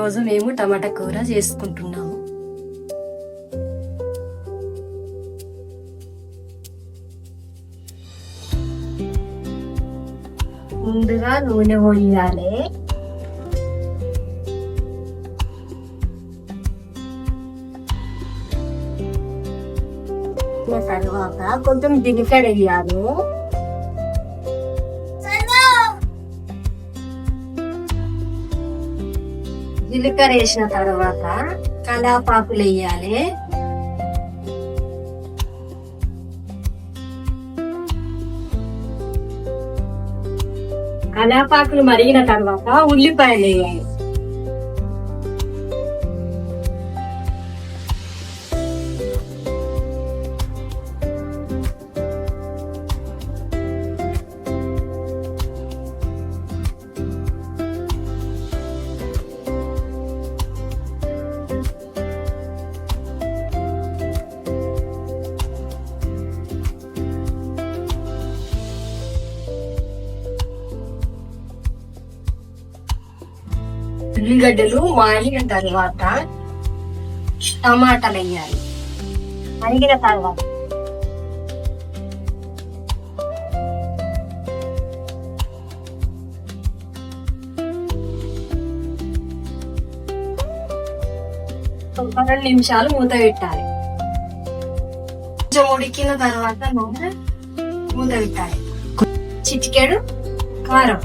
ఈరోజు మేము టమాటా కూర చేసుకుంటున్నాము. ముందుగా నూనె పోయాలి. తర్వాత కొంచెం జీలకర్ర వేయాలి. జీలకర్ర వేసిన తర్వాత కలాపాకులు వేయాలి. కలాపాకులు మరిగిన తర్వాత ఉల్లిపాయలు వేయాలి. ఉల్లిగడ్డలు మాగిన తర్వాత టమాటాలు వేయాలి. మరిగిన తర్వాత ఒక 2 నిమిషాలు మూత పెట్టాలి. కొంచెం ఉడికిన తర్వాత మూత పెట్టాలి. చిటికెడు కారం,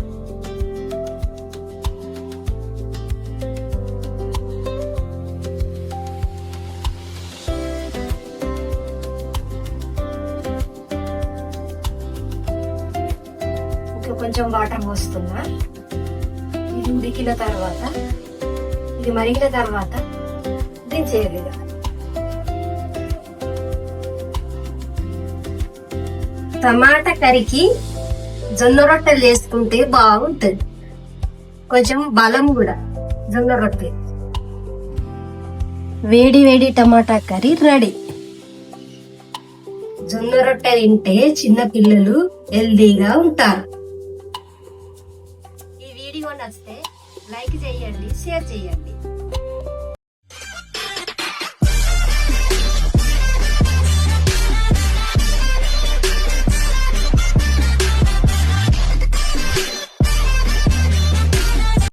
కొంచెం వాటర్ పోస్తున్నా. ఇది ఉడికిన తర్వాత, ఇది మరిగిన తర్వాత దించేయాలి. టమాటా కర్రీకి జొన్న రొట్టెలు చేసుకుంటే బాగుంటుంది. కొంచెం బలం కూడా జొన్న రొట్టె. వేడి వేడి టమాటా కర్రీ రెడీ. జొన్న రొట్టె తింటే చిన్న పిల్లలు హెల్దీగా ఉంటారు. ఈ వీడియో నచ్చితే లైక్ చేయండి, షేర్ చేయండి.